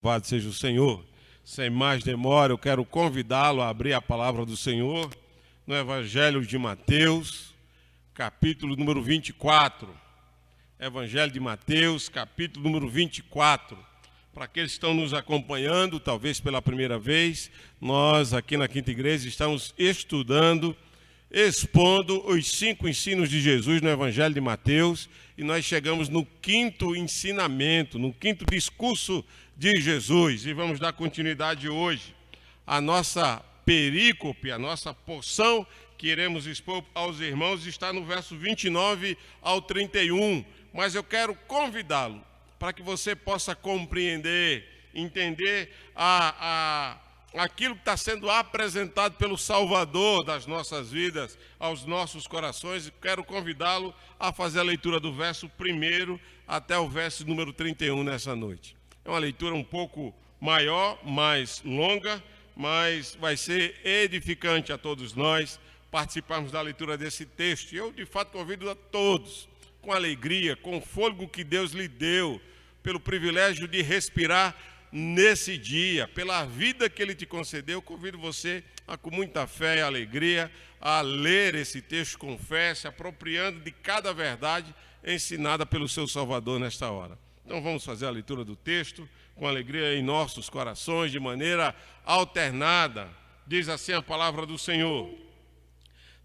Louvado seja o Senhor. Sem mais demora, eu quero convidá-lo a abrir a palavra do Senhor no Evangelho de Mateus, capítulo número 24. Evangelho de Mateus, capítulo número 24. Para aqueles que estão nos acompanhando, talvez pela primeira vez, nós aqui na Quinta Igreja estamos estudando, expondo os 5 ensinos de Jesus no Evangelho de Mateus, e nós chegamos no 5º ensinamento, no 5º discurso de Jesus, e vamos dar continuidade hoje. A nossa perícope, a nossa porção que iremos expor aos irmãos está no verso 29 ao 31, mas eu quero convidá-lo para que você possa compreender, entender aquilo que está sendo apresentado pelo Salvador das nossas vidas, aos nossos corações. Quero convidá-lo a fazer a leitura do verso 1 até o verso número 31 nessa noite. É uma leitura um pouco maior, mais longa, mas vai ser edificante a todos nós participarmos da leitura desse texto. Eu, de fato, convido a todos, com alegria, com o fôlego que Deus lhe deu, pelo privilégio de respirar nesse dia, pela vida que Ele te concedeu, convido você a, com muita fé e alegria, a ler esse texto com fé, se apropriando de cada verdade ensinada pelo seu Salvador nesta hora. Então vamos fazer a leitura do texto com alegria em nossos corações, de maneira alternada. Diz assim a palavra do Senhor: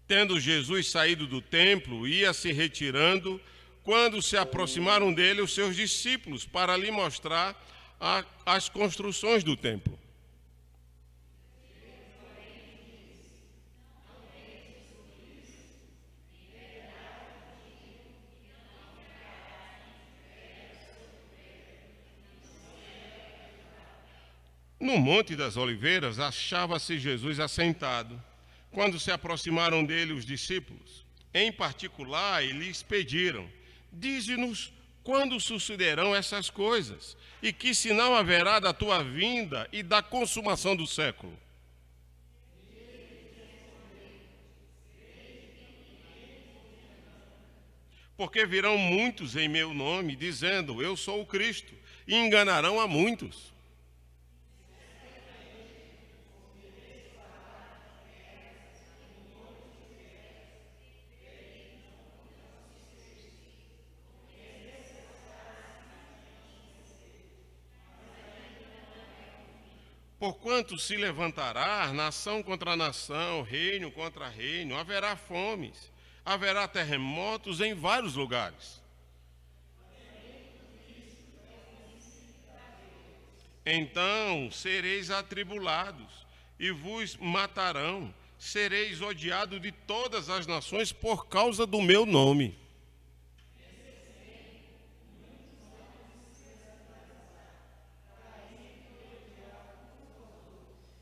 Tendo Jesus saído do templo, ia se retirando, quando se aproximaram dele os seus discípulos para lhe mostrar as construções do templo. No Monte das Oliveiras achava-se Jesus assentado. Quando se aproximaram dele os discípulos, em particular, eles pediram: dize-nos quando sucederão essas coisas, e que sinal haverá da tua vinda e da consumação do século? Porque virão muitos em meu nome, dizendo: eu sou o Cristo, e enganarão a muitos. Porquanto se levantará nação contra nação, reino contra reino, haverá fomes, haverá terremotos em vários lugares. Então sereis atribulados e vos matarão, sereis odiados de todas as nações por causa do meu nome.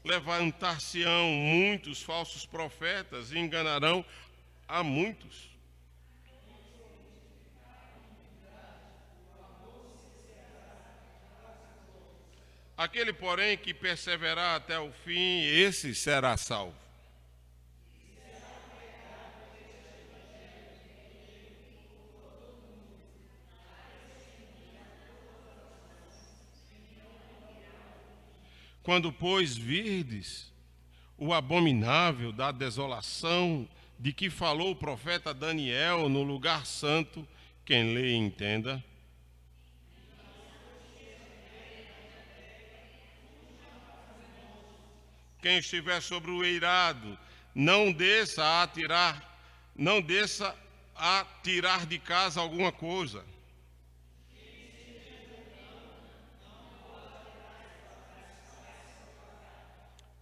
Levantar-se-ão muitos falsos profetas e enganarão a muitos. Aquele, porém, que perseverar até o fim, esse será salvo. Quando, pois, virdes o abominável da desolação de que falou o profeta Daniel no lugar santo, quem lê entenda. Quem estiver sobre o eirado, não desça a tirar de casa alguma coisa.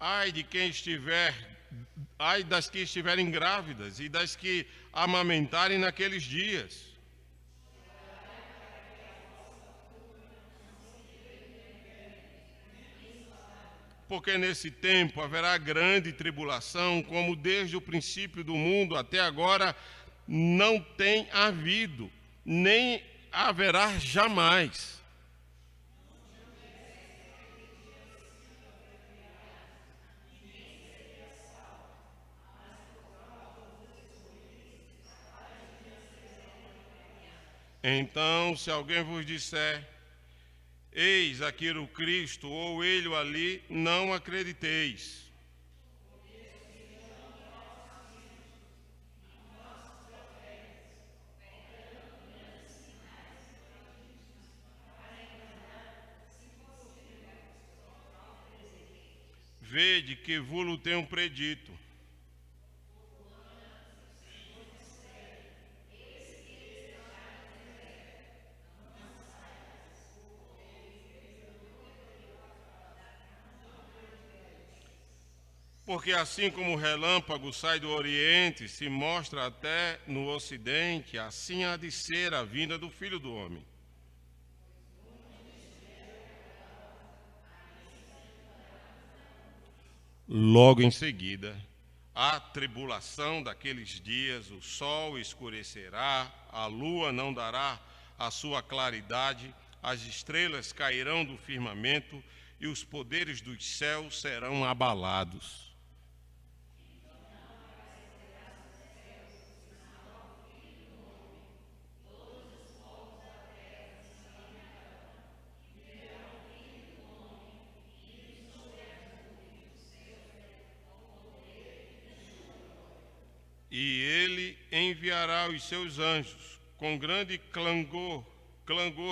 Ai das que estiverem grávidas e das que amamentarem naqueles dias. Porque nesse tempo haverá grande tribulação, como desde o princípio do mundo até agora não tem havido, nem haverá jamais. Então, se alguém vos disser Eis aqui o Cristo, ou ele ali, não acrediteis. Vede que vos tenho predito. Porque assim como o relâmpago sai do Oriente, se mostra até no Ocidente, assim há de ser a vinda do Filho do Homem. Logo em seguida, a tribulação daqueles dias, o sol escurecerá, a lua não dará a sua claridade, as estrelas cairão do firmamento e os poderes dos céus serão abalados. E ele enviará os seus anjos com grande clangor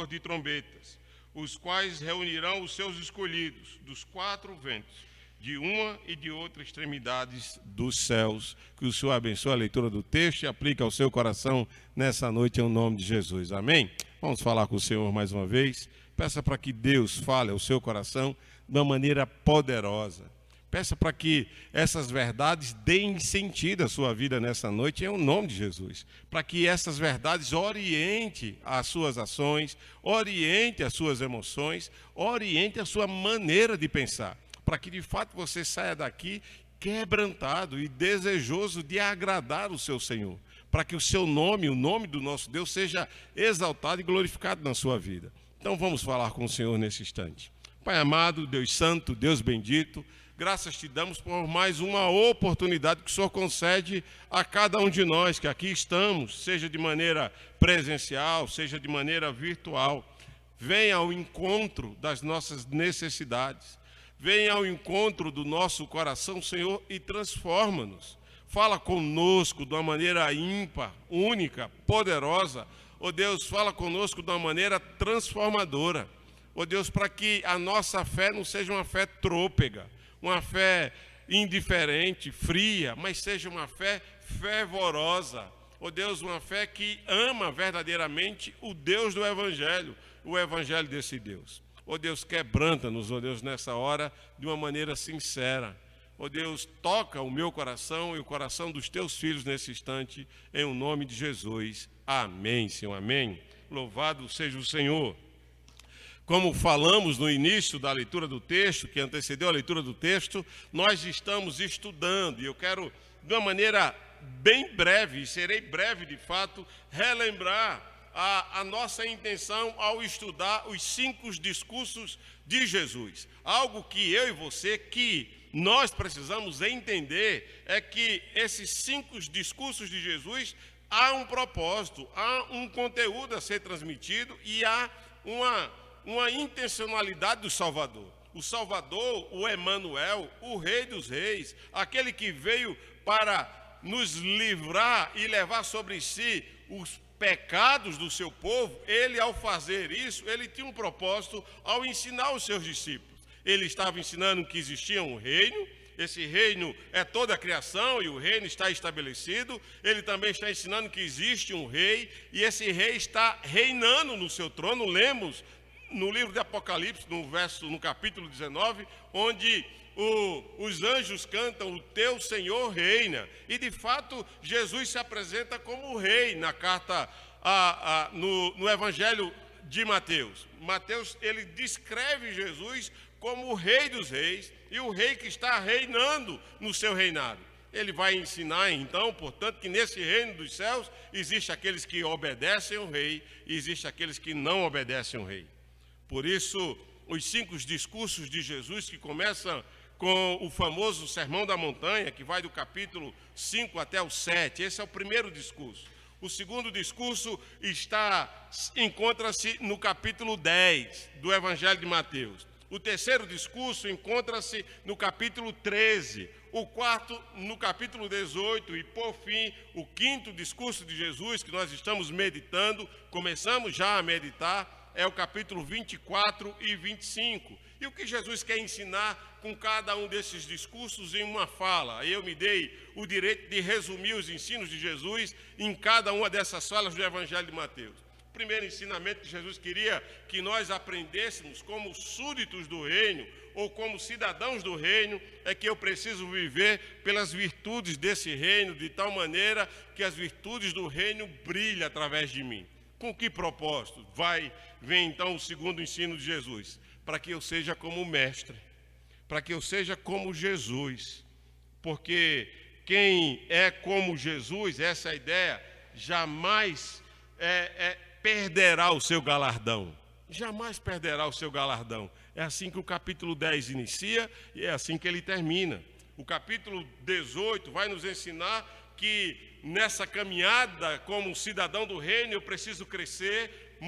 de trombetas, os quais reunirão os seus escolhidos dos quatro ventos, de uma e de outra extremidades dos céus. Que o Senhor abençoe a leitura do texto e aplique ao seu coração nessa noite, em nome de Jesus. Amém? Vamos falar com o Senhor mais uma vez. Peça para que Deus fale ao seu coração de uma maneira poderosa. Peça para que essas verdades deem sentido à sua vida nessa noite, em nome de Jesus. Para que essas verdades orientem as suas ações, orientem as suas emoções, orientem a sua maneira de pensar. Para que de fato você saia daqui quebrantado e desejoso de agradar o seu Senhor. Para que o seu nome, o nome do nosso Deus, seja exaltado e glorificado na sua vida. Então vamos falar com o Senhor nesse instante. Pai amado, Deus santo, Deus bendito, graças te damos por mais uma oportunidade que o Senhor concede a cada um de nós que aqui estamos, seja de maneira presencial, seja de maneira virtual. Venha ao encontro das nossas necessidades. Venha ao encontro do nosso coração, Senhor, e transforma-nos. Fala conosco de uma maneira ímpar, única, poderosa. Ó Deus, fala conosco de uma maneira transformadora. Ó Deus, para que a nossa fé não seja uma fé trôpega, uma fé indiferente, fria, mas seja uma fé fervorosa. Ó Deus, uma fé que ama verdadeiramente o Deus do Evangelho, o Evangelho desse Deus. Ó Deus, quebranta-nos, ó Deus, nessa hora, de uma maneira sincera. Ó Deus, toca o meu coração e o coração dos teus filhos nesse instante, em o nome de Jesus. Amém, Senhor, amém. Louvado seja o Senhor. Como falamos no início da leitura do texto, que antecedeu a leitura do texto, nós estamos estudando, e eu quero, de uma maneira bem breve, e serei breve de fato, relembrar a nossa intenção ao estudar os 5 discursos de Jesus. Algo que eu e você, que nós precisamos entender, é que esses 5 discursos de Jesus, há um propósito, há um conteúdo a ser transmitido e há uma intencionalidade do Salvador. O Salvador, o Emanuel, o Rei dos Reis, aquele que veio para nos livrar e levar sobre si os pecados do seu povo, ele, ao fazer isso, ele tinha um propósito ao ensinar os seus discípulos. Ele estava ensinando que existia um reino, esse reino é toda a criação e o reino está estabelecido. Ele também está ensinando que existe um rei e esse rei está reinando no seu trono. Lemos no livro de Apocalipse, no capítulo 19, onde os anjos cantam, o teu Senhor reina. E de fato, Jesus se apresenta como o rei na carta, no Evangelho de Mateus. Mateus, ele descreve Jesus como o Rei dos Reis e o rei que está reinando no seu reinado. Ele vai ensinar, então, portanto, que nesse reino dos céus existe aqueles que obedecem ao rei e existe aqueles que não obedecem ao rei. Por isso, os 5 discursos de Jesus, que começam com o famoso Sermão da Montanha, que vai do capítulo 5 até o 7, esse é o primeiro discurso. O segundo discurso encontra-se no capítulo 10 do Evangelho de Mateus. O terceiro discurso encontra-se no capítulo 13. O quarto no capítulo 18. E, por fim, o quinto discurso de Jesus, que nós estamos meditando, começamos já a meditar, é o capítulo 24 e 25. E o que Jesus quer ensinar com cada um desses discursos em uma fala? Eu me dei o direito de resumir os ensinos de Jesus em cada uma dessas falas do Evangelho de Mateus. O primeiro ensinamento que Jesus queria que nós aprendêssemos como súditos do reino ou como cidadãos do reino é que eu preciso viver pelas virtudes desse reino de tal maneira que as virtudes do reino brilhem através de mim. Com que propósito? Vem então o segundo ensino de Jesus. Para que eu seja como o mestre, para que eu seja como Jesus, porque quem é como Jesus, essa é a ideia, jamais perderá o seu galardão, jamais perderá o seu galardão. É assim que o capítulo 10 inicia e é assim que ele termina. O capítulo 18 vai nos ensinar que nessa caminhada como cidadão do reino eu preciso crescer,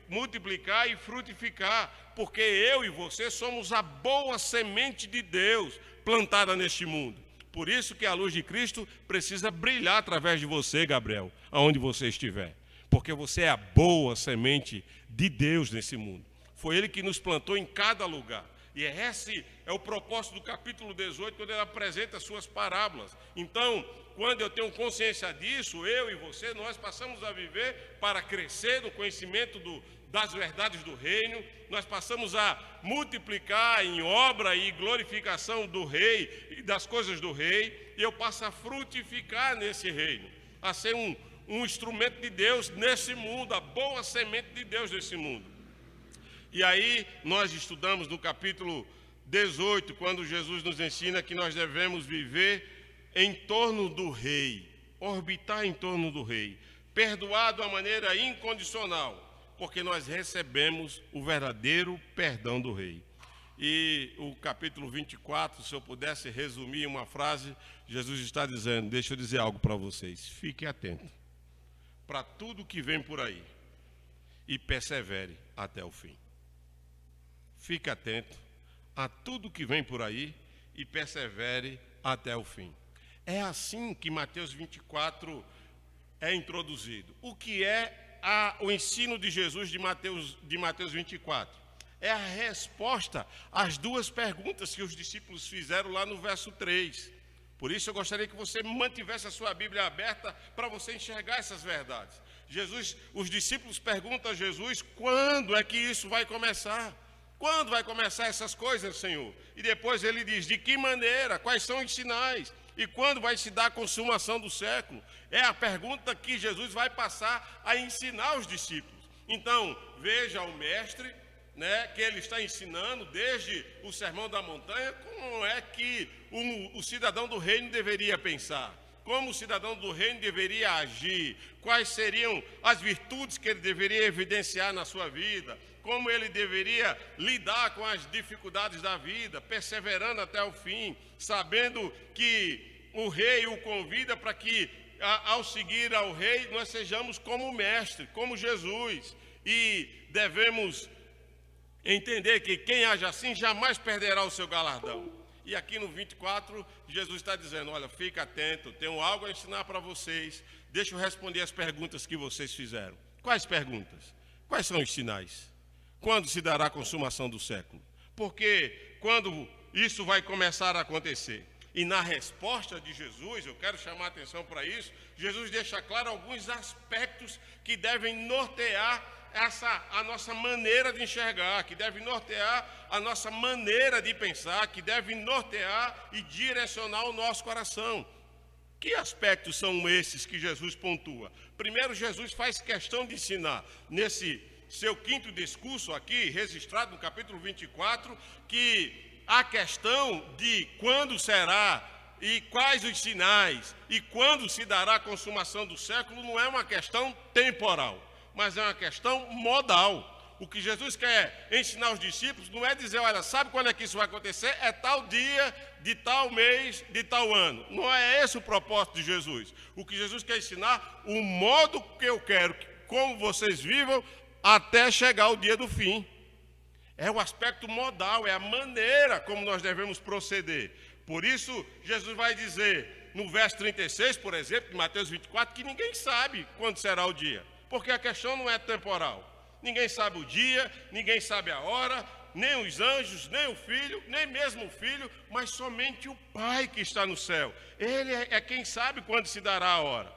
multiplicar e frutificar, porque eu e você somos a boa semente de Deus plantada neste mundo. Por isso que a luz de Cristo precisa brilhar através de você, Gabriel, aonde você estiver, porque você é a boa semente de Deus nesse mundo. Foi Ele que nos plantou em cada lugar. E esse é o propósito do capítulo 18, quando ele apresenta as suas parábolas. Então, quando eu tenho consciência disso, eu e você, nós passamos a viver para crescer no conhecimento das verdades do reino, nós passamos a multiplicar em obra e glorificação do rei e das coisas do rei, e eu passo a frutificar nesse reino, a ser um instrumento de Deus nesse mundo, a boa semente de Deus nesse mundo. E aí nós estudamos no capítulo 18, quando Jesus nos ensina que nós devemos viver em torno do rei, orbitar em torno do rei, perdoar de uma maneira incondicional, porque nós recebemos o verdadeiro perdão do rei. E o capítulo 24, se eu pudesse resumir em uma frase, Jesus está dizendo, deixa eu dizer algo para vocês, fique atento para tudo que vem por aí e persevere até o fim. Fique atento a tudo que vem por aí e persevere até o fim. É assim que Mateus 24 é introduzido. O que é o ensino de Jesus de Mateus 24? É a resposta às duas perguntas que os discípulos fizeram lá no verso 3. Por isso eu gostaria que você mantivesse a sua Bíblia aberta para você enxergar essas verdades. Os discípulos perguntam a Jesus, quando é que isso vai começar? Quando vai começar essas coisas, Senhor? E depois ele diz, de que maneira? Quais são os sinais? E quando vai se dar a consumação do século? É a pergunta que Jesus vai passar a ensinar os discípulos. Então, veja o mestre, que ele está ensinando desde o Sermão da Montanha, como é que o cidadão do reino deveria pensar. Como o cidadão do reino deveria agir, quais seriam as virtudes que ele deveria evidenciar na sua vida, como ele deveria lidar com as dificuldades da vida, perseverando até o fim, sabendo que o rei o convida para que, ao seguir ao rei, nós sejamos como o mestre, como Jesus, e devemos entender que quem age assim jamais perderá o seu galardão. E aqui no 24, Jesus está dizendo, olha, fica atento, tenho algo a ensinar para vocês, deixa eu responder as perguntas que vocês fizeram. Quais perguntas? Quais são os sinais? Quando se dará a consumação do século? Porque quando isso vai começar a acontecer? E na resposta de Jesus, eu quero chamar a atenção para isso, Jesus deixa claro alguns aspectos que devem nortear a nossa maneira de enxergar, que deve nortear a nossa maneira de pensar, que deve nortear e direcionar o nosso coração. Que aspectos são esses que Jesus pontua? Primeiro, Jesus faz questão de ensinar, nesse seu quinto discurso aqui, registrado no capítulo 24, que a questão de quando será e quais os sinais e quando se dará a consumação do século não é uma questão temporal, mas é uma questão modal. O que Jesus quer ensinar aos discípulos não é dizer, olha, sabe quando é que isso vai acontecer? É tal dia, de tal mês, de tal ano. Não é esse o propósito de Jesus. O que Jesus quer ensinar, o modo que eu quero, como vocês vivam, até chegar o dia do fim. É o aspecto modal, é a maneira como nós devemos proceder. Por isso, Jesus vai dizer, no verso 36, por exemplo, de Mateus 24, que ninguém sabe quando será o dia. Porque a questão não é temporal. Ninguém sabe o dia, ninguém sabe a hora, nem os anjos, nem o Filho, nem mesmo o Filho, mas somente o Pai que está no céu. Ele é quem sabe quando se dará a hora.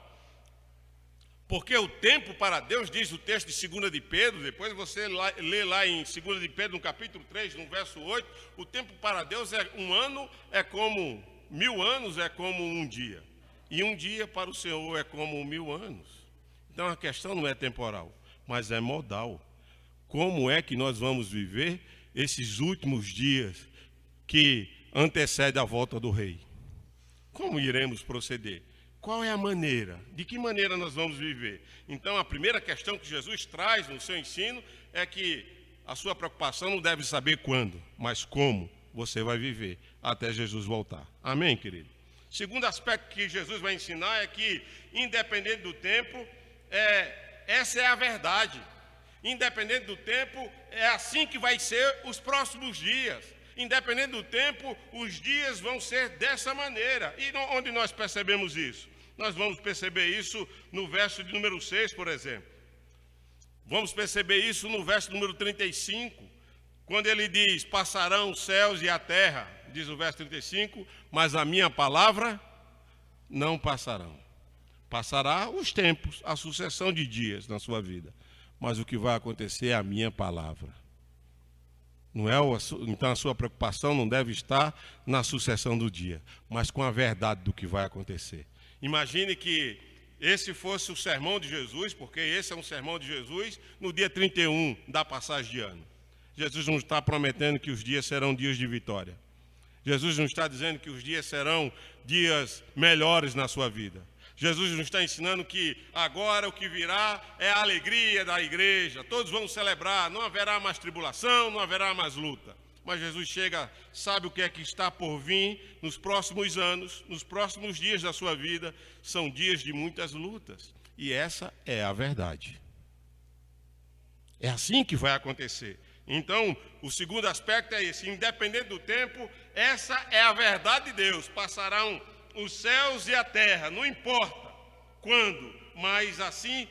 Porque o tempo para Deus, diz o texto de 2 de Pedro, depois você lê lá em 2 de Pedro, no capítulo 3, no verso 8, o tempo para Deus é um ano, é como 1000 anos, é como um dia. E um dia para o Senhor é como 1000 anos. Então a questão não é temporal, mas é modal. Como é que nós vamos viver esses últimos dias que antecedem a volta do Rei? Como iremos proceder? Qual é a maneira? De que maneira nós vamos viver? Então, a primeira questão que Jesus traz no seu ensino é que a sua preocupação não deve saber quando, mas como você vai viver até Jesus voltar. Amém, querido? Segundo aspecto que Jesus vai ensinar é que, independente do tempo, essa é a verdade. Independente do tempo, é assim que vai ser os próximos dias. Independente do tempo, os dias vão ser dessa maneira. E onde nós percebemos isso? Nós vamos perceber isso no verso de número 6, por exemplo. Vamos perceber isso no verso número 35, quando ele diz, passarão os céus e a terra, diz o verso 35, mas a minha palavra não passarão. Passará os tempos, a sucessão de dias na sua vida, mas o que vai acontecer é a minha palavra. Não é então a sua preocupação não deve estar na sucessão do dia, mas com a verdade do que vai acontecer. Imagine que esse fosse o sermão de Jesus, porque esse é um sermão de Jesus, no dia 31 da passagem de ano. Jesus não está prometendo que os dias serão dias de vitória. Jesus não está dizendo que os dias serão dias melhores na sua vida. Jesus nos está ensinando que agora o que virá é a alegria da igreja. Todos vão celebrar, não haverá mais tribulação, não haverá mais luta. Mas Jesus chega, sabe o que é que está por vir nos próximos anos, nos próximos dias da sua vida. São dias de muitas lutas. E essa é a verdade. É assim que vai acontecer. Então, o segundo aspecto é esse. Independente do tempo, essa é a verdade de Deus. Passarão os céus e a terra, não importa quando, mas assim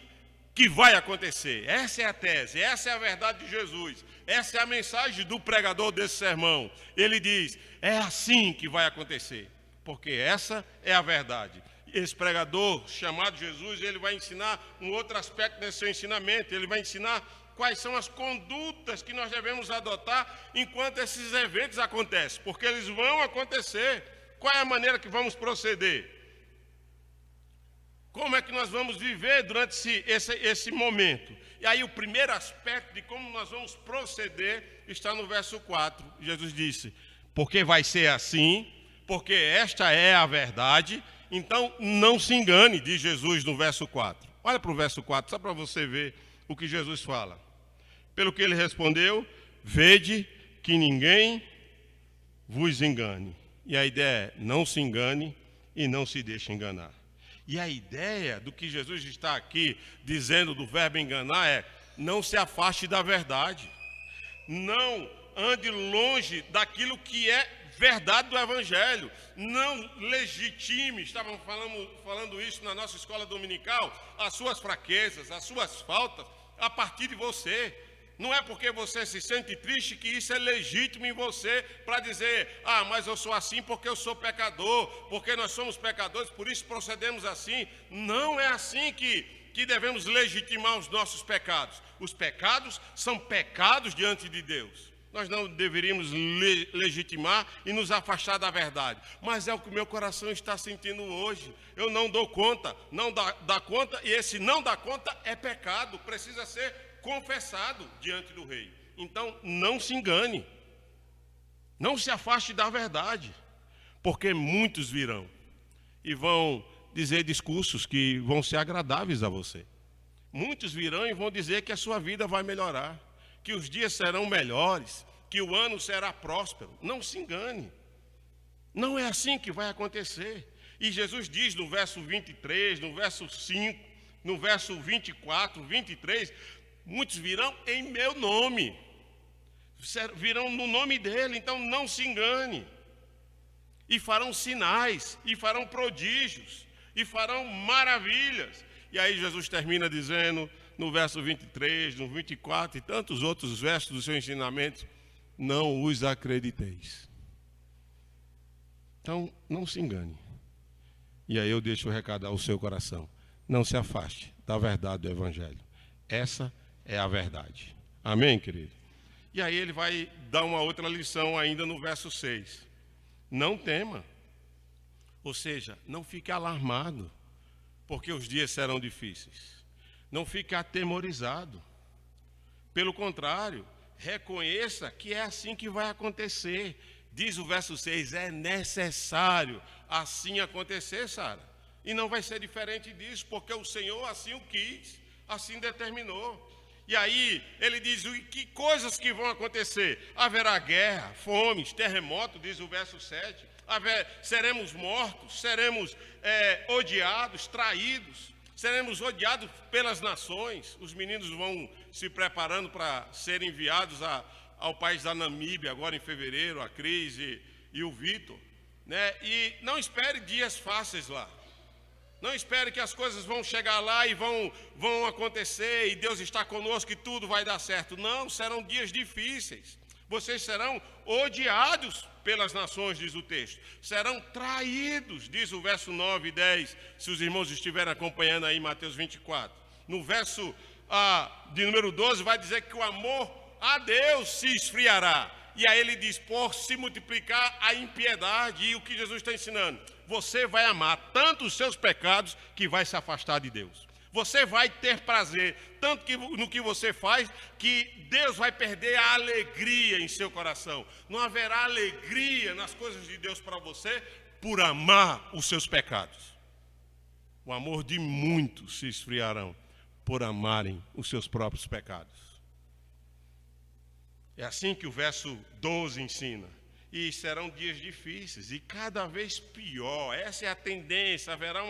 que vai acontecer. Essa é a tese, essa é a verdade de Jesus, essa é a mensagem do pregador desse sermão. Ele diz, é assim que vai acontecer, porque essa é a verdade. Esse pregador chamado Jesus, ele vai ensinar um outro aspecto desse seu ensinamento, ele vai ensinar quais são as condutas que nós devemos adotar enquanto esses eventos acontecem, porque eles vão acontecer. Qual é a maneira que vamos proceder? Como é que nós vamos viver durante esse momento? E aí o primeiro aspecto de como nós vamos proceder está no verso 4. Jesus disse, porque vai ser assim, porque esta é a verdade, então não se engane, diz Jesus no verso 4. Olha para o verso 4, só para você ver o que Jesus fala. Pelo que ele respondeu, vede que ninguém vos engane. E a ideia é, não se engane e não se deixe enganar. E a ideia do que Jesus está aqui dizendo do verbo enganar é, não se afaste da verdade. Não ande longe daquilo que é verdade do Evangelho. Não legitime, estávamos falando isso na nossa escola dominical, as suas fraquezas, as suas faltas, a partir de você. Não é porque você se sente triste que isso é legítimo em você para dizer, mas eu sou assim porque eu sou pecador, porque nós somos pecadores, por isso procedemos assim. Não é assim que devemos legitimar os nossos pecados. Os pecados são pecados diante de Deus. Nós não deveríamos legitimar e nos afastar da verdade. Mas é o que o meu coração está sentindo hoje. Eu não dou conta, não dá conta, e esse não dá conta é pecado, precisa ser confessado diante do rei. Então, não se engane. Não se afaste da verdade. Porque muitos virão e vão dizer discursos que vão ser agradáveis a você. Muitos virão e vão dizer que a sua vida vai melhorar. que os dias serão melhores, que o ano será próspero. Não se engane. Não é assim que vai acontecer. E Jesus diz no verso 23, no verso 5, no verso 24, 23, muitos virão em meu nome. Virão no nome dele, então não se engane. E farão sinais, e farão prodígios, e farão maravilhas. E aí Jesus termina dizendo, no verso 23, no 24 e tantos outros versos do seu ensinamento, não os acrediteis. Então, não se engane. E aí eu deixo o recado ao seu coração. Não se afaste da verdade do Evangelho. Essa é a verdade. Amém, querido? E aí ele vai dar uma outra lição ainda no verso 6. Não tema. Ou seja, não fique alarmado, porque os dias serão difíceis. Não fique atemorizado. Pelo contrário, reconheça que é assim que vai acontecer. Diz o verso 6, é necessário assim acontecer, Sara. E não vai ser diferente disso, porque o Senhor assim o quis, assim determinou. E aí ele diz, que coisas que vão acontecer? Haverá guerra, fomes, terremoto, diz o verso 7. Seremos mortos, seremos odiados, traídos, seremos odiados pelas nações. Os meninos vão se preparando para serem enviados ao país da Namíbia, agora em fevereiro, a Cris e o Vitor, né? E não espere dias fáceis lá. Não espere que as coisas vão chegar lá e vão acontecer e Deus está conosco e tudo vai dar certo. Não, serão dias difíceis. Vocês serão odiados pelas nações, diz o texto. Serão traídos, diz o verso 9 e 10, se os irmãos estiverem acompanhando aí Mateus 24. No verso de número 12 vai dizer que o amor a Deus se esfriará. E aí ele diz, por se multiplicar a impiedade. E o que Jesus está ensinando? Você vai amar tanto os seus pecados que vai se afastar de Deus. Você vai ter prazer tanto no que você faz que Deus vai perder a alegria em seu coração. Não haverá alegria nas coisas de Deus para você por amar os seus pecados. O amor de muitos se esfriarão por amarem os seus próprios pecados. É assim que o verso 12 ensina. E serão dias difíceis e cada vez pior. Essa é a tendência. Haverá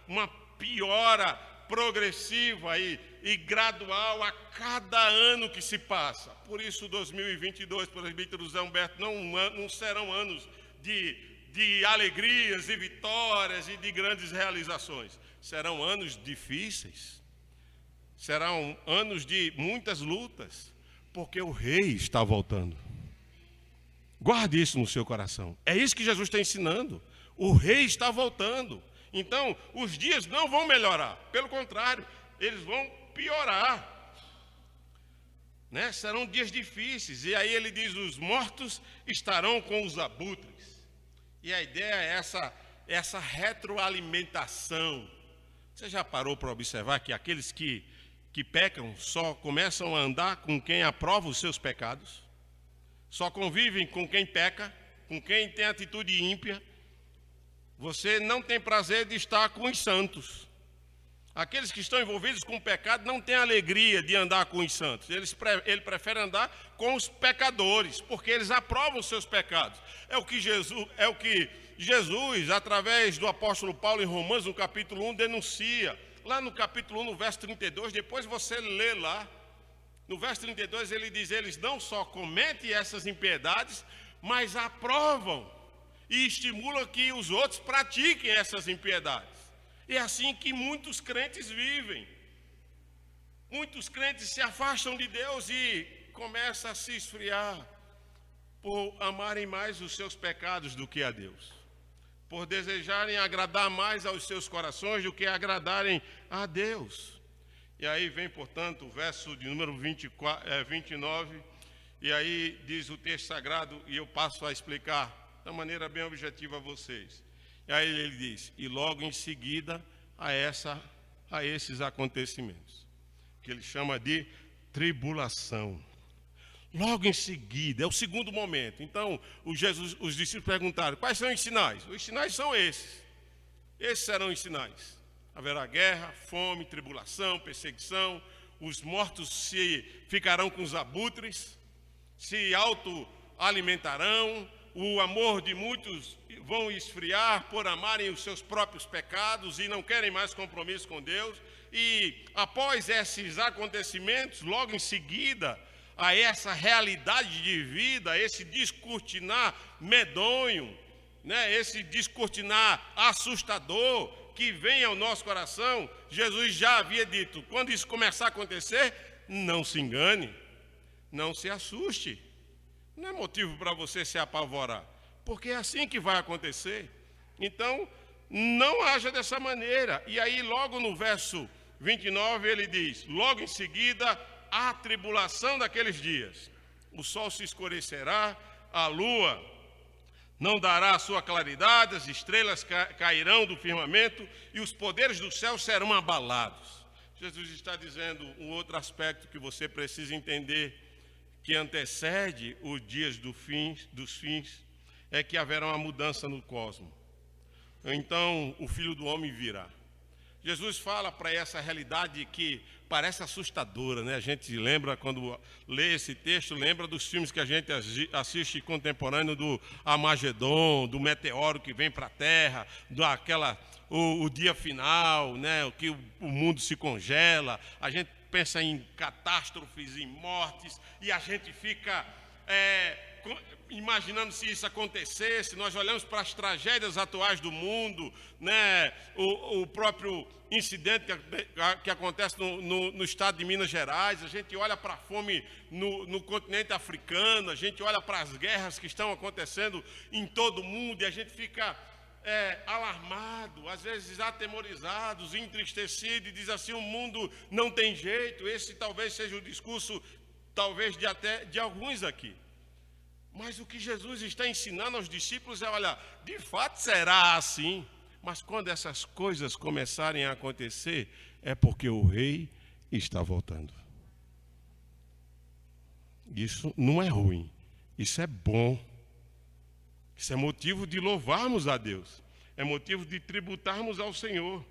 uma piora progressiva e gradual a cada ano que se passa. Por isso 2022, presbítero Zé Humberto, não serão anos de alegrias e vitórias e de grandes realizações. Serão anos difíceis. Serão anos de muitas lutas, porque o rei está voltando. Guarde isso no seu coração. É isso que Jesus está ensinando. O rei está voltando. Então, os dias não vão melhorar. Pelo contrário, eles vão piorar. Né? Serão dias difíceis. E aí ele diz, os mortos estarão com os abutres. E a ideia é essa retroalimentação. Você já parou para observar que aqueles que pecam só começam a andar com quem aprova os seus pecados? Só convivem com quem peca, com quem tem atitude ímpia. Você não tem prazer de estar com os santos. Aqueles que estão envolvidos com o pecado não têm alegria de andar com os santos. Ele prefere andar com os pecadores, porque eles aprovam os seus pecados. É o que Jesus, através do apóstolo Paulo em Romanos, no capítulo 1, denuncia. Lá no capítulo 1, no verso 32, depois você lê lá. No verso 32 ele diz, eles não só cometem essas impiedades, mas aprovam e estimulam que os outros pratiquem essas impiedades. É assim que muitos crentes vivem. Muitos crentes se afastam de Deus e começam a se esfriar por amarem mais os seus pecados do que a Deus. Por desejarem agradar mais aos seus corações do que agradarem a Deus. E aí vem, portanto, o verso de número 29, e aí diz o texto sagrado, e eu passo a explicar de maneira bem objetiva a vocês. E aí ele diz, e logo em seguida a esses acontecimentos, que ele chama de tribulação. Logo em seguida, é o segundo momento. Então, os discípulos perguntaram, quais são os sinais? Os sinais são esses. Esses serão os sinais. Haverá guerra, fome, tribulação, perseguição. os mortos se ficarão com os abutres, se autoalimentarão, o amor de muitos vão esfriar por amarem os seus próprios pecados e não querem mais compromisso com Deus. E após esses acontecimentos, logo em seguida a essa realidade de vida, esse descortinar medonho, né, esse descortinar assustador que vem ao nosso coração, Jesus já havia dito: quando isso começar a acontecer, não se engane, não se assuste. Não é motivo para você se apavorar, porque é assim que vai acontecer. Então, não haja dessa maneira. E aí, logo no verso 29, ele diz: logo em seguida, a tribulação daqueles dias. O sol se escurecerá, a lua não dará a sua claridade, as estrelas cairão do firmamento e os poderes do céu serão abalados. Jesus está dizendo um outro aspecto que você precisa entender, que antecede os dias dos fins, é que haverá uma mudança no cosmos. Então, o Filho do Homem virá. Jesus fala para essa realidade que parece assustadora, né? A gente lembra, quando lê esse texto, lembra dos filmes que a gente assiste contemporâneo do Armagedon, do meteoro que vem para a Terra, o dia final, né? Que o mundo se congela. A gente pensa em catástrofes, em mortes, e a gente fica imaginando se isso acontecesse. Nós olhamos para as tragédias atuais do mundo, né? O próprio incidente que acontece no estado de Minas Gerais, a gente olha para a fome no continente africano, a gente olha para as guerras que estão acontecendo em todo o mundo, e a gente fica alarmado, às vezes atemorizado, entristecido, e diz assim: o mundo não tem jeito. Esse talvez seja o discurso, talvez de alguns aqui. Mas o que Jesus está ensinando aos discípulos é: olha, de fato será assim, mas quando essas coisas começarem a acontecer, é porque o rei está voltando. Isso não é ruim, isso é bom. Isso é motivo de louvarmos a Deus, é motivo de tributarmos ao Senhor.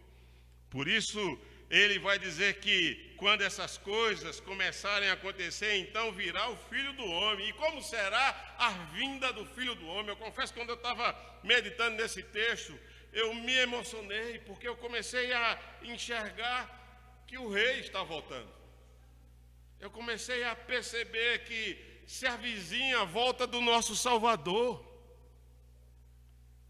Por isso, ele vai dizer que quando essas coisas começarem a acontecer, então virá o Filho do Homem. E como será a vinda do Filho do Homem? Eu confesso que quando eu estava meditando nesse texto, eu me emocionei, porque eu comecei a enxergar que o rei está voltando. Eu comecei a perceber que se avizinha a volta do nosso Salvador.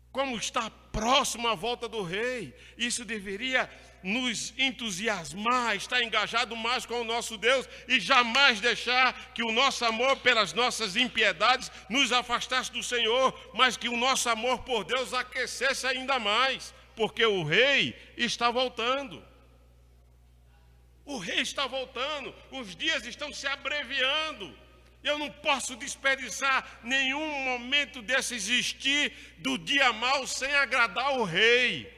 Como está próximo a volta do rei, isso deveria nos entusiasmar, estar engajado mais com o nosso Deus e jamais deixar que o nosso amor pelas nossas impiedades nos afastasse do Senhor, mas que o nosso amor por Deus aquecesse ainda mais, porque o rei está voltando. O rei está voltando, os dias estão se abreviando. Eu não posso desperdiçar nenhum momento desse existir do dia mau sem agradar o rei.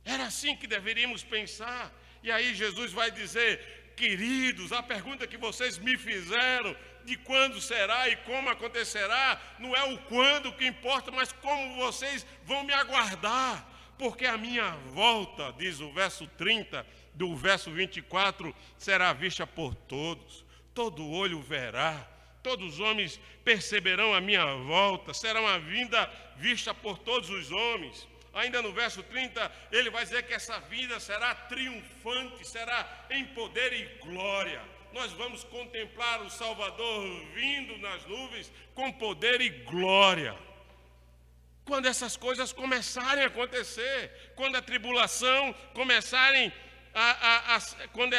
Era assim que deveríamos pensar. E aí Jesus vai dizer: queridos, a pergunta que vocês me fizeram de quando será e como acontecerá, não é o quando que importa, mas como vocês vão me aguardar. Porque a minha volta, diz o verso 30 do verso 24, será vista por todos. Todo olho verá, todos os homens perceberão a minha volta, será uma vinda vista por todos os homens. Ainda no verso 30, ele vai dizer que essa vinda será triunfante, será em poder e glória. Nós vamos contemplar o Salvador vindo nas nuvens com poder e glória. Quando essas coisas começarem a acontecer, quando a tribulação começarem quando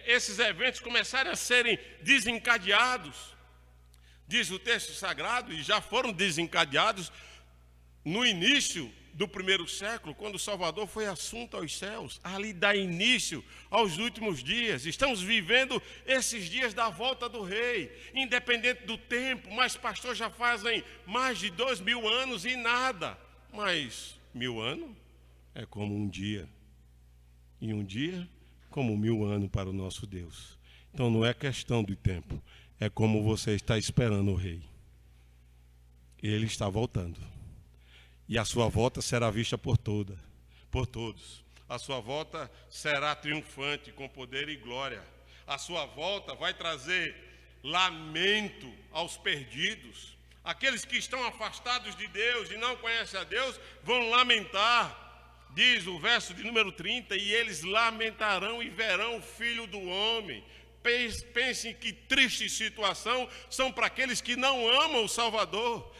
esses eventos começarem a serem desencadeados, diz o texto sagrado, e já foram desencadeados no início do primeiro século, quando o Salvador foi assunto aos céus, ali dá início aos últimos dias. Estamos vivendo esses dias da volta do rei, independente do tempo, mas pastor, já fazem mais de 2000 anos e nada. Mas 1000 anos é como um dia. E um dia, como 1000 anos para o nosso Deus. Então não é questão de tempo, é como você está esperando o rei. Ele está voltando. E a sua volta será vista por todos. A sua volta será triunfante, com poder e glória. A sua volta vai trazer lamento aos perdidos. Aqueles que estão afastados de Deus e não conhecem a Deus vão lamentar. Diz o verso de número 30, e eles lamentarão e verão o Filho do Homem. Pensem que triste situação são para aqueles que não amam o Salvador.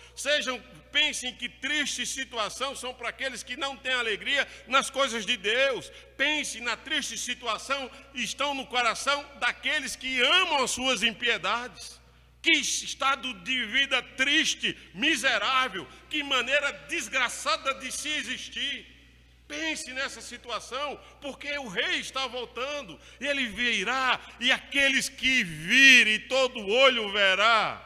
Pensem que triste situação são para aqueles que não têm alegria nas coisas de Deus. Pense na triste situação estão no coração daqueles que amam as suas impiedades. Que estado de vida triste, miserável, que maneira desgraçada de se existir. Pense nessa situação, porque o rei está voltando, e ele virá, e aqueles que virem, todo olho verá.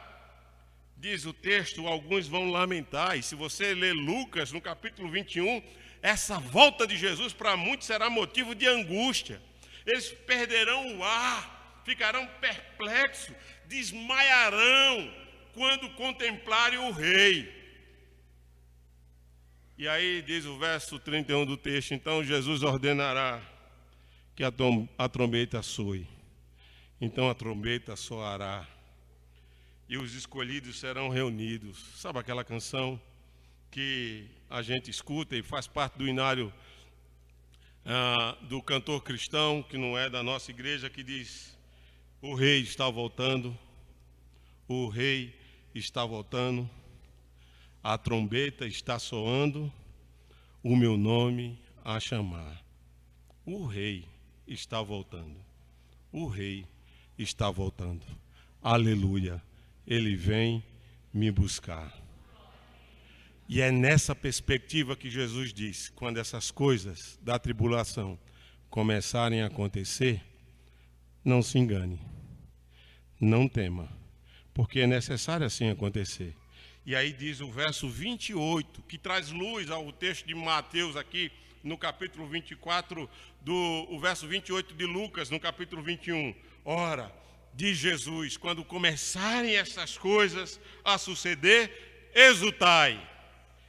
Diz o texto, alguns vão lamentar, e se você ler Lucas, no capítulo 21, essa volta de Jesus para muitos será motivo de angústia. Eles perderão o ar, ficarão perplexos, desmaiarão quando contemplarem o rei. E aí diz o verso 31 do texto, então Jesus ordenará que a trombeta soe. Então a trombeta soará e os escolhidos serão reunidos. Sabe aquela canção que a gente escuta e faz parte do inário do cantor cristão, que não é da nossa igreja, que diz: o rei está voltando, o rei está voltando. A trombeta está soando, o meu nome a chamar. O rei está voltando. O rei está voltando. Aleluia. Ele vem me buscar. E é nessa perspectiva que Jesus diz, quando essas coisas da tribulação começarem a acontecer, não se engane. Não tema, porque é necessário assim acontecer. E aí diz o verso 28, que traz luz ao texto de Mateus aqui, no capítulo 24, o verso 28 de Lucas, no capítulo 21. Ora, diz Jesus, quando começarem essas coisas a suceder, exultai,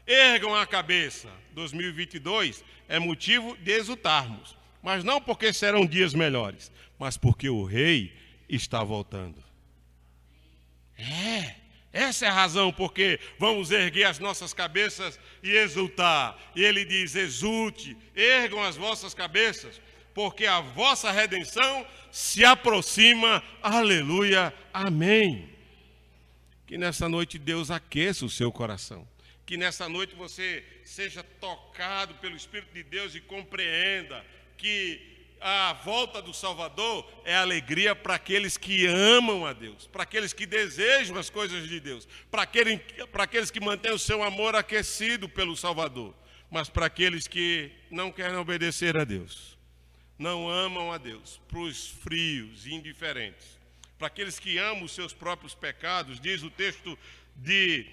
ergam a cabeça. 2022 é motivo de exultarmos, mas não porque serão dias melhores, mas porque o rei está voltando. Essa é a razão porque vamos erguer as nossas cabeças e exultar. E ele diz: exulte, ergam as vossas cabeças, porque a vossa redenção se aproxima. Aleluia, amém. Que nessa noite Deus aqueça o seu coração. Que nessa noite você seja tocado pelo Espírito de Deus e compreenda que a volta do Salvador é alegria para aqueles que amam a Deus, para aqueles que desejam as coisas de Deus, para aqueles que mantêm o seu amor aquecido pelo Salvador, mas para aqueles que não querem obedecer a Deus, não amam a Deus, para os frios e indiferentes, para aqueles que amam os seus próprios pecados, diz o texto de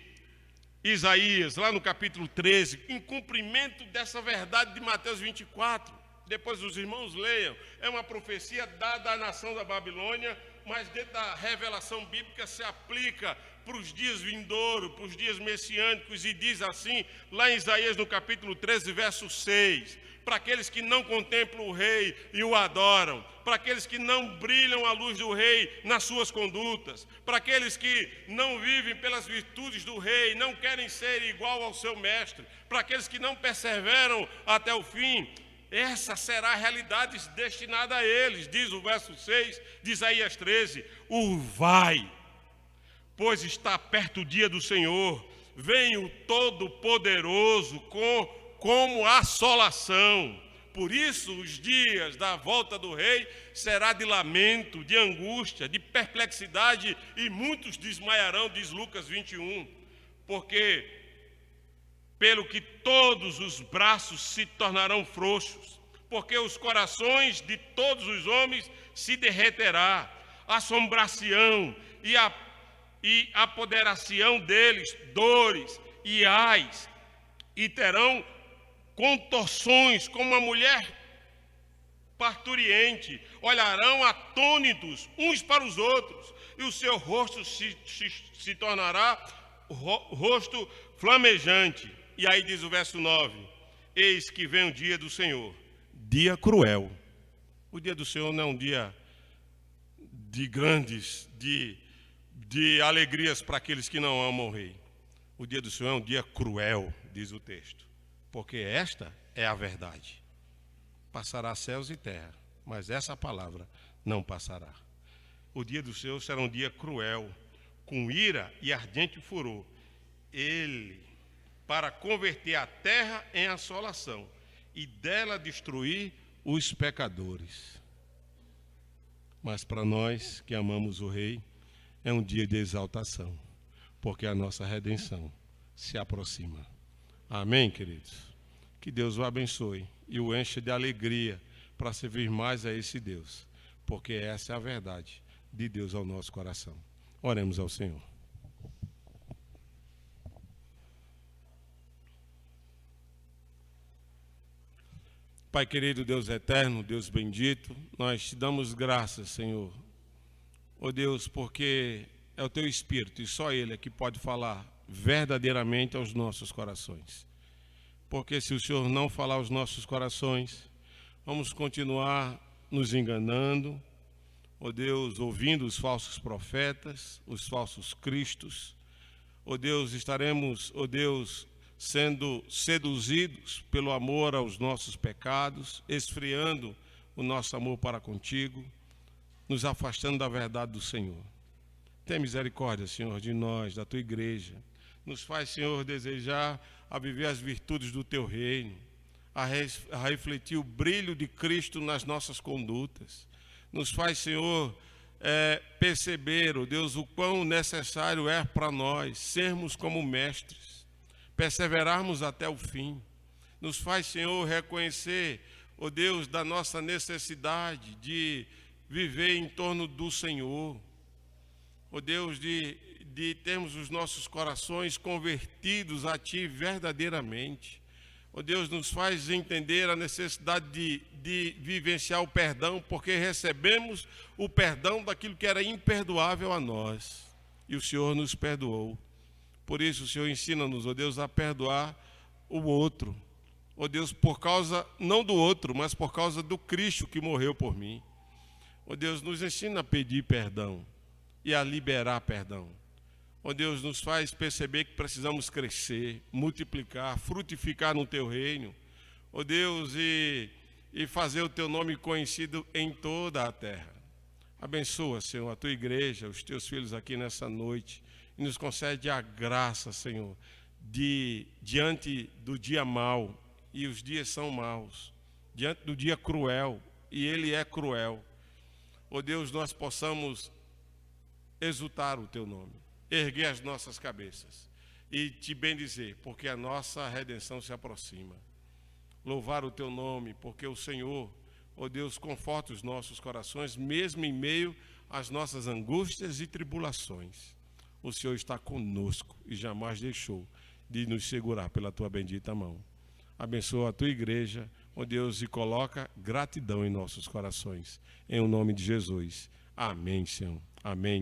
Isaías, lá no capítulo 13, em cumprimento dessa verdade de Mateus 24. Depois os irmãos leiam, é uma profecia dada à nação da Babilônia, mas dentro da revelação bíblica se aplica para os dias vindouros, para os dias messiânicos, e diz assim, lá em Isaías no capítulo 13, verso 6, para aqueles que não contemplam o rei e o adoram, para aqueles que não brilham a luz do rei nas suas condutas, para aqueles que não vivem pelas virtudes do rei, não querem ser igual ao seu mestre, para aqueles que não perseveram até o fim. Essa será a realidade destinada a eles, diz o verso 6 de Isaías 13. Vai, pois está perto o dia do Senhor, vem o Todo-Poderoso como assolação. Por isso os dias da volta do rei será de lamento, de angústia, de perplexidade, e muitos desmaiarão, diz Lucas 21, porque pelo que todos os braços se tornarão frouxos, porque os corações de todos os homens se derreterá, assombração e apoderação deles, dores e ais, e terão contorções como a mulher parturiente, olharão atônitos uns para os outros, e o seu rosto se tornará rosto flamejante. E aí diz o verso 9: eis que vem o dia do Senhor, dia cruel. O dia do Senhor não é um dia de grandes, de alegrias para aqueles que não amam o Rei. O dia do Senhor é um dia cruel, diz o texto, porque esta é a verdade. Passará céus e terra, mas essa palavra não passará. O dia do Senhor será um dia cruel, com ira e ardente furor. Ele, para converter a terra em assolação e dela destruir os pecadores. Mas para nós que amamos o Rei, é um dia de exaltação, porque a nossa redenção se aproxima. Amém, queridos? Que Deus o abençoe e o encha de alegria para servir mais a esse Deus, porque essa é a verdade de Deus ao nosso coração. Oremos ao Senhor. Pai querido, Deus eterno, Deus bendito, nós te damos graças, Senhor. Ó Deus, porque é o Teu Espírito e só Ele é que pode falar verdadeiramente aos nossos corações. Porque se o Senhor não falar aos nossos corações, vamos continuar nos enganando, ó Deus, ouvindo os falsos profetas, os falsos cristos. Ó Deus, estaremos, ó Deus, sendo seduzidos pelo amor aos nossos pecados, esfriando o nosso amor para contigo, nos afastando da verdade do Senhor. Tem misericórdia, Senhor, de nós, da Tua igreja. Nos faz, Senhor, desejar a viver as virtudes do Teu reino, a refletir o brilho de Cristo nas nossas condutas. Nos faz, Senhor, perceber, ó Deus, o quão necessário é para nós sermos como mestres, perseverarmos até o fim. Nos faz, Senhor, reconhecer, ó Deus, da nossa necessidade de viver em torno do Senhor. Ó Deus, de termos os nossos corações convertidos a Ti verdadeiramente. Ó Deus, nos faz entender a necessidade de vivenciar o perdão, porque recebemos o perdão daquilo que era imperdoável a nós. E o Senhor nos perdoou. Por isso, o Senhor ensina-nos, ó Deus, a perdoar o outro. Ó Deus, por causa, não do outro, mas por causa do Cristo que morreu por mim. Ó Deus, nos ensina a pedir perdão e a liberar perdão. Ó Deus, nos faz perceber que precisamos crescer, multiplicar, frutificar no Teu reino. Ó Deus, e fazer o Teu nome conhecido em toda a terra. Abençoa, Senhor, a Tua igreja, os Teus filhos aqui nessa noite. E nos concede a graça, Senhor, diante do dia mau, e os dias são maus, diante do dia cruel, e ele é cruel. Ó Deus, nós possamos exultar o Teu nome, erguer as nossas cabeças e Te bendizer, porque a nossa redenção se aproxima. Louvar o Teu nome, porque o Senhor, ó Deus, conforta os nossos corações, mesmo em meio às nossas angústias e tribulações. O Senhor está conosco e jamais deixou de nos segurar pela Tua bendita mão. Abençoa a Tua igreja, ó Deus, e coloca gratidão em nossos corações. Em o nome de Jesus. Amém, Senhor. Amém.